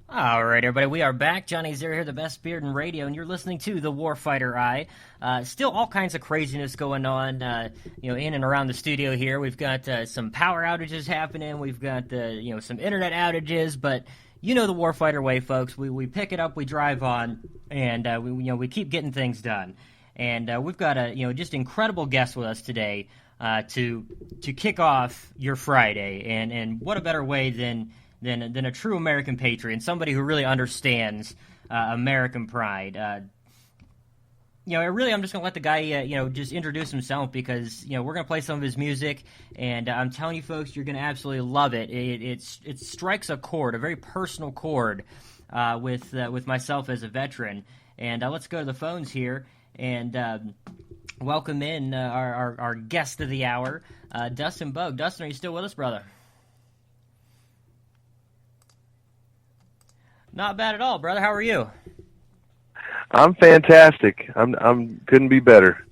All right, everybody, we are back. Johnny Zero here, the best beard in radio, and you're listening to the Warfighter Eye. Still all kinds of craziness going on, in and around the studio here. We've got some power outages happening. We've got, some internet outages, but you know the Warfighter way, folks. We pick it up, we drive on, and we keep getting things done. And we've got a just incredible guest with us today to kick off your Friday, and what a better way than a true American patriot and somebody who really understands American pride. I'm just going to let the guy, just introduce himself because, we're going to play some of his music, and I'm telling you folks, you're going to absolutely love it. It strikes a chord, a very personal chord with myself as a veteran. And let's go to the phones here and welcome in our guest of the hour, Dustin Bogue. Dustin, are you still with us, brother? Not bad at all, brother. How are you? I'm fantastic. I'm couldn't be better.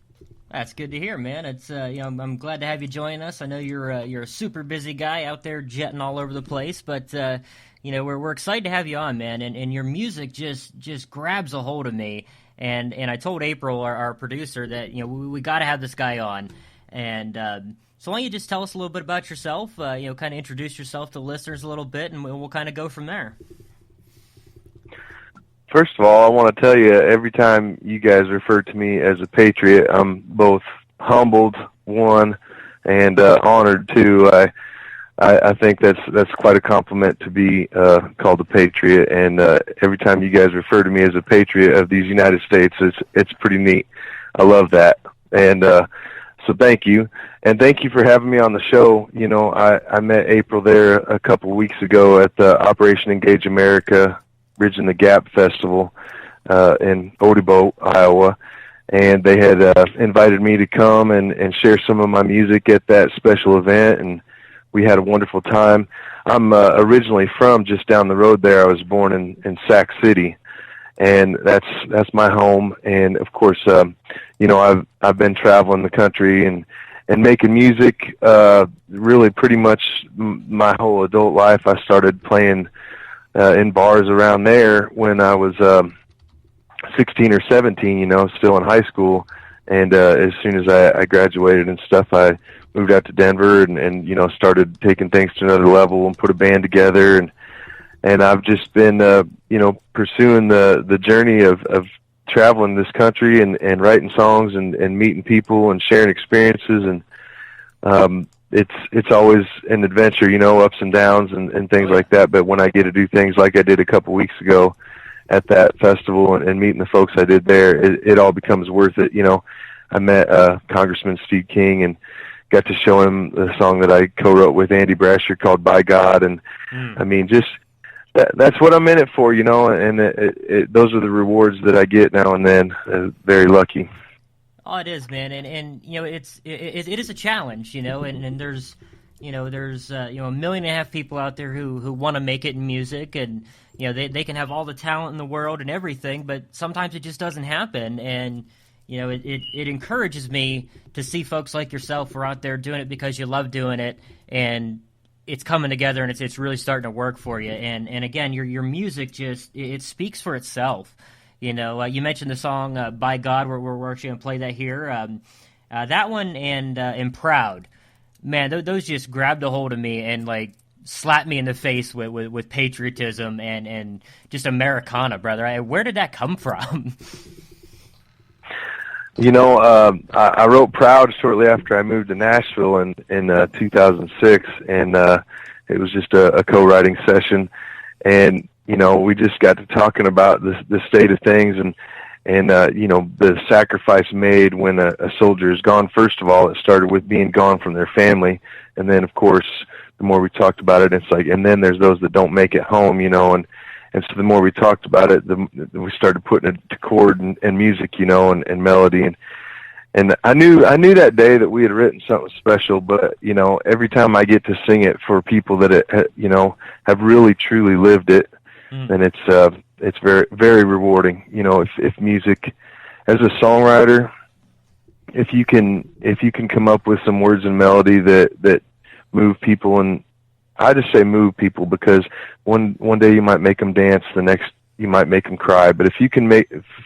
That's good to hear, man. It's I'm glad to have you join us. I know you're a super busy guy out there jetting all over the place, but we're excited to have you on, man. And your music just grabs a hold of me. And I told April, our producer, that we got to have this guy on. And so why don't you just tell us a little bit about yourself? Kind of introduce yourself to listeners a little bit, and we'll kind of go from there. First of all, I want to tell you, every time you guys refer to me as a patriot, I'm both humbled, one, and honored, two. I think that's quite a compliment to be called a patriot, and every time you guys refer to me as a patriot of these United States, it's pretty neat. I love that, and so thank you, and thank you for having me on the show. I met April there a couple of weeks ago at the Operation Engage America Bridging the Gap Festival in Odebo, Iowa, and they had invited me to come and share some of my music at that special event, and we had a wonderful time. I'm originally from just down the road there. I was born in Sac City, and that's my home. And of course, I've been traveling the country and making music really pretty much my whole adult life. I started playing in bars around there when I was 16 or 17, still in high school. And as soon as I graduated and stuff, I moved out to Denver and started taking things to another level and put a band together. And I've just been, pursuing the journey of traveling this country and writing songs and meeting people and sharing experiences. And it's always an adventure, ups and downs and things like that. But when I get to do things like I did a couple weeks ago at that festival and meeting the folks I did there, it all becomes worth it. I met Congressman Steve King and got to show him the song that I co-wrote with Andy Brasher called By God. And I mean, just that's what I'm in it for, and those are the rewards that I get now and then. Very lucky. Oh, it is, man, and it is a challenge, and there's a 1.5 million people out there who want to make it in music, and they can have all the talent in the world and everything, but sometimes it just doesn't happen, and it encourages me to see folks like yourself who are out there doing it because you love doing it, and it's coming together, and it's really starting to work for you, and again, your music it speaks for itself. You mentioned the song "By God." We're actually gonna play that here. That one and "Proud," man. Those just grabbed a hold of me and slapped me in the face with patriotism and just Americana, brother. Where did that come from? I wrote "Proud" shortly after I moved to Nashville in 2006, and it was just a co-writing session, and we just got to talking about the state of things and the sacrifice made when a soldier is gone. First of all, it started with being gone from their family. And then, of course, the more we talked about it, it's and then there's those that don't make it home, and so the more we talked about it, we started putting it to chord and music, and melody. And I knew that day that we had written something special, but, every time I get to sing it for people that, have really, truly lived it, and it's very, very rewarding. If music, as a songwriter, if you can come up with some words and melody that move people, and I just say move people, because one day you might make them dance, the next you might make them cry. But if you can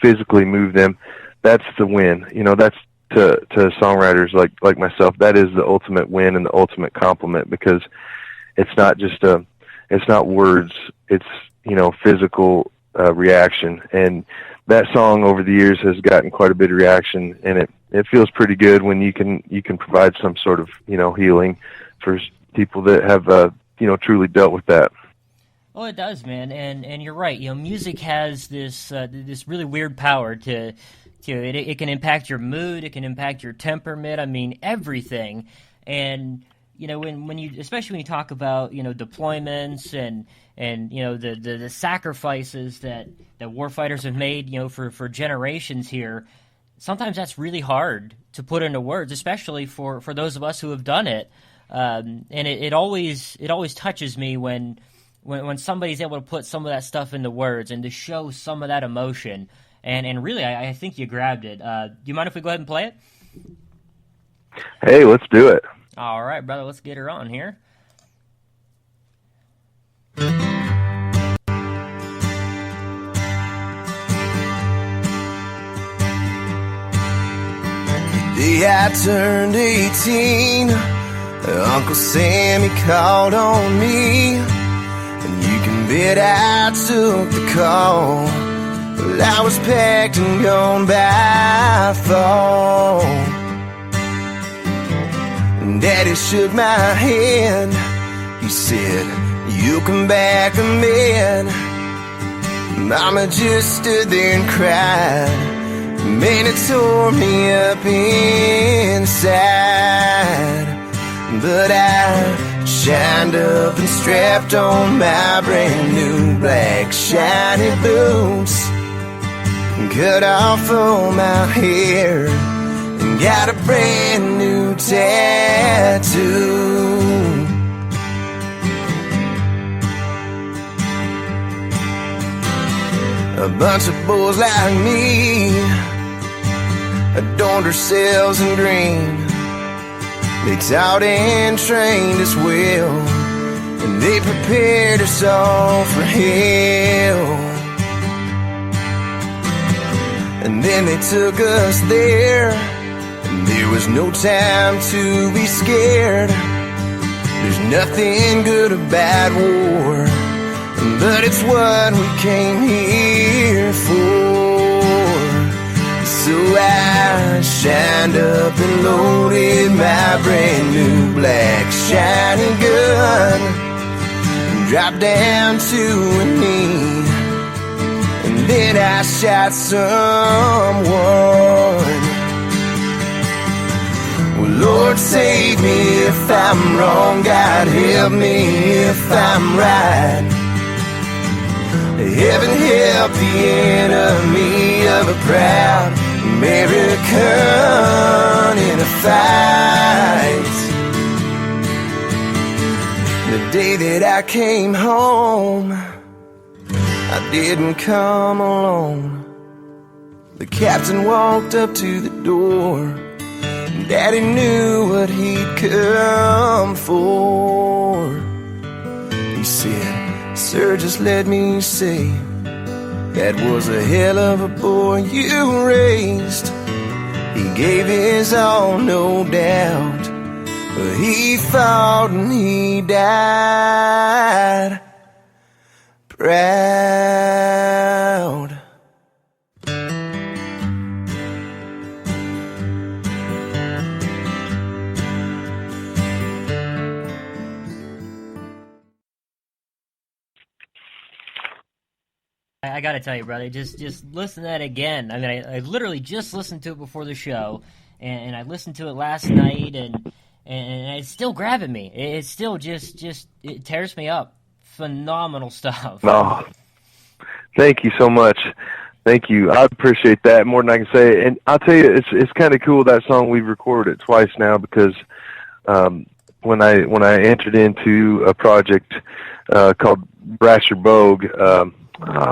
physically move them, that's the win. You know, that's to songwriters like myself, that is the ultimate win and the ultimate compliment, because it's not just it's not words, it's, you know, physical reaction. And that song over the years has gotten quite a bit of reaction, and it feels pretty good when you can provide some sort of, you know, healing for people that have you know, truly dealt with that. Oh, it does, man, and you're right. You know, music has this this really weird power to it can impact your mood, it can impact your temperament. I mean, everything. And you know, when you, especially when you talk about, you know, deployments and you know the sacrifices that warfighters have made, you know, for generations here, sometimes that's really hard to put into words, especially for those of us who have done it. And it always touches me when somebody's able to put some of that stuff into words and to show some of that emotion. And really, I think you grabbed it. Do you mind if we go ahead and play it? Hey, let's do it. All right, brother, let's get her on here. The day I turned 18, Uncle Sammy called on me, and you can bet I took the call. Well, I was packed and gone by fall. And Daddy shook my hand. He said, "You'll come back a man." Mama just stood there and cried. Man, it tore me up inside. But I shined up and strapped on my brand new black shiny boots, cut off all my hair, and got a brand new tattoo. A bunch of boys like me adorned ourselves in green. They taught and trained us well, and they prepared us all for hell. And then they took us there, and there was no time to be scared. There's nothing good about war, but it's what we came here for. So I shined up and loaded my brand new black shiny gun, and dropped down to a knee, and then I shot someone. Well, Lord save me if I'm wrong, God help me if I'm right. Heaven help the enemy of a proud American in a fight. The day that I came home, I didn't come alone. The captain walked up to the door, and Daddy knew what he'd come for. He said, "Sir, just let me say, that was a hell of a boy you raised. He gave his all, no doubt, but he fought and he died proud." I got to tell you, brother, just listen to that again. I mean, I literally just listened to it before the show, and I listened to it last night, and it's still grabbing me. It's still just it tears me up. Phenomenal stuff. Oh, thank you so much. Thank you. I appreciate that more than I can say. And I'll tell you, it's kind of cool, that song. We've recorded it twice now, because when I entered into a project called Dustin Bogue,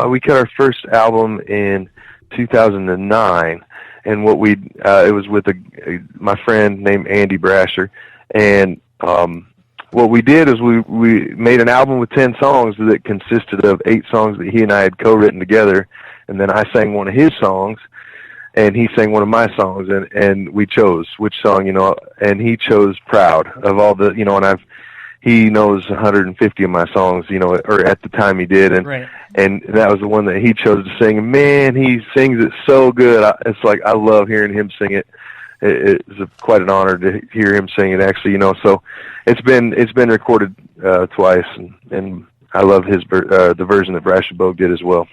we cut our first album in 2009, and what it was with my friend named Andy Brasher, and what we did is we made an album with 10 songs that consisted of 8 songs that he and I had co-written together, and then I sang one of his songs, and he sang one of my songs, and we chose which song, and he chose Proud of all the, and he knows 150 of my songs, or at the time he did, and right. and that was the one that he chose to sing. And man, he sings it so good. It's like I love hearing him sing it. It's quite an honor to hear him sing it, actually. So it's been recorded twice, and I love the version that Dustin Bogue did as well.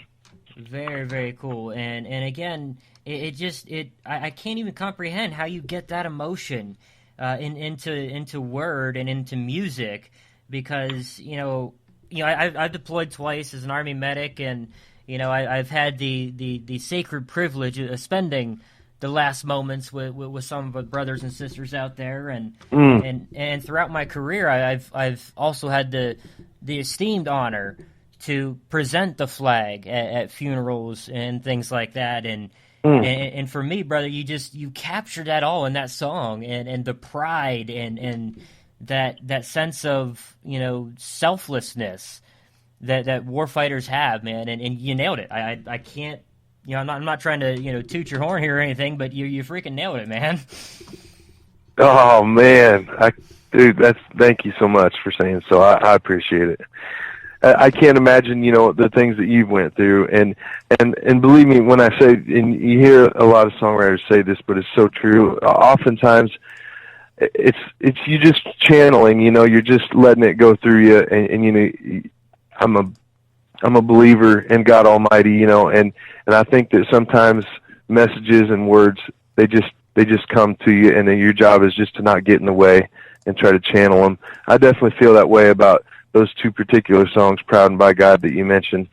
Very, very cool. And again, I can't even comprehend how you get that emotion into word and into music, because I've deployed twice as an Army medic, and I've had the sacred privilege of spending the last moments with some of my brothers and sisters out there, and throughout my career, I've also had the esteemed honor to present the flag at funerals and things like that, and for me, brother, you captured that all in that song, and the pride and that sense of selflessness that warfighters have, man, and you nailed it. I can't. I'm not trying to toot your horn here or anything, but you freaking nailed it, man. Oh man, dude, thank you so much for saying so. I appreciate it. I can't imagine, the things that you've went through, and believe me when I say, and you hear a lot of songwriters say this, but it's so true. Oftentimes, it's you just channeling, you're just letting it go through you, and I'm a believer in God Almighty, and I think that sometimes messages and words, they just come to you, and then your job is just to not get in the way and try to channel them. I definitely feel that way about those 2 particular songs, Proud and By God, that you mentioned,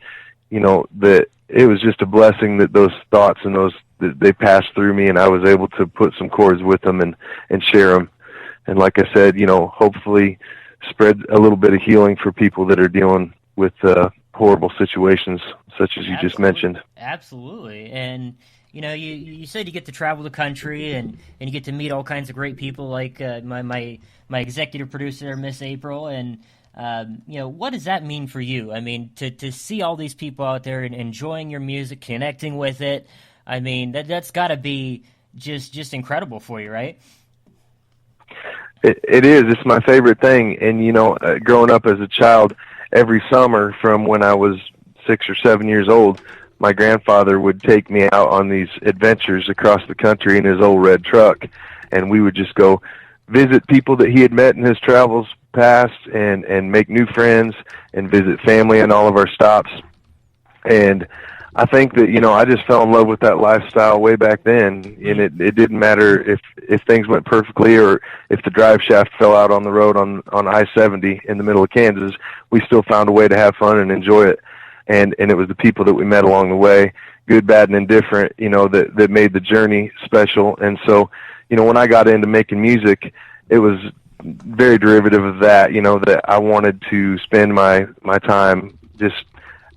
that it was just a blessing that those thoughts and that they passed through me, and I was able to put some chords with them and share them. And like I said, hopefully spread a little bit of healing for people that are dealing with horrible situations such as you just mentioned. Absolutely. And you said you get to travel the country and you get to meet all kinds of great people, like my executive producer, Miss April, and what does that mean for you? I mean, to see all these people out there and enjoying your music, connecting with it, I mean, that's got to be just incredible for you, right? It is. It's my favorite thing. And, growing up as a child, every summer from when I was 6 or 7 years old, my grandfather would take me out on these adventures across the country in his old red truck, and we would just go visit people that he had met in his travels past and make new friends and visit family in all of our stops. And I think that, I just fell in love with that lifestyle way back then, and it didn't matter if things went perfectly or if the drive shaft fell out on the road on I-70 in the middle of Kansas. We still found a way to have fun and enjoy it. And it was the people that we met along the way, good, bad, and indifferent, that made the journey special. And so, when I got into making music, it was very derivative of that, that I wanted to spend my time just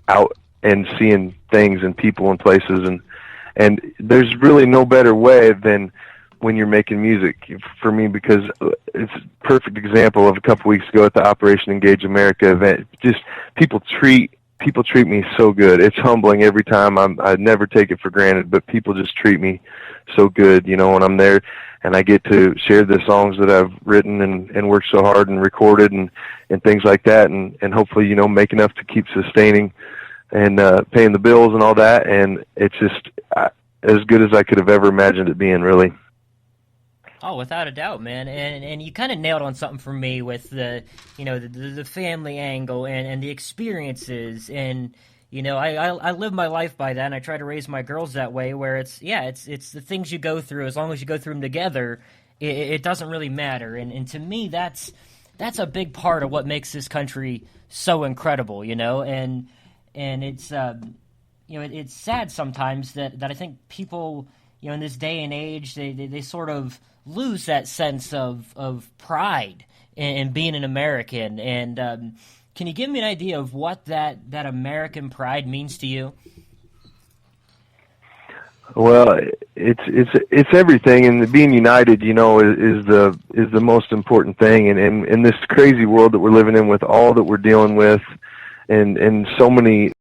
out and seeing things and people and places, and there's really no better way than when you're making music for me, because it's a perfect example of a couple weeks ago at the Operation Engage America event. Just people treat me so good. It's humbling every time. I never take it for granted, but people just treat me so good, when I'm there, and I get to share the songs that I've written and worked so hard and recorded and things like that, and hopefully, make enough to keep sustaining and paying the bills and all that. And it's just as good as I could have ever imagined it being, really. Oh, without a doubt, man. And you kind of nailed on something for me with the family angle and the experiences. And, I live my life by that, and I try to raise my girls that way, where it's the things you go through. As long as you go through them together, it doesn't really matter. And to me, that's a big part of what makes this country so incredible, and it's, it's sad sometimes that I think people, in this day and age, they sort of lose that sense of pride in being an American. And can you give me an idea of what that American pride means to you? Well, it's everything, and being united, you know, is the most important thing. And in this crazy world that we're living in, with all that we're dealing with, and so many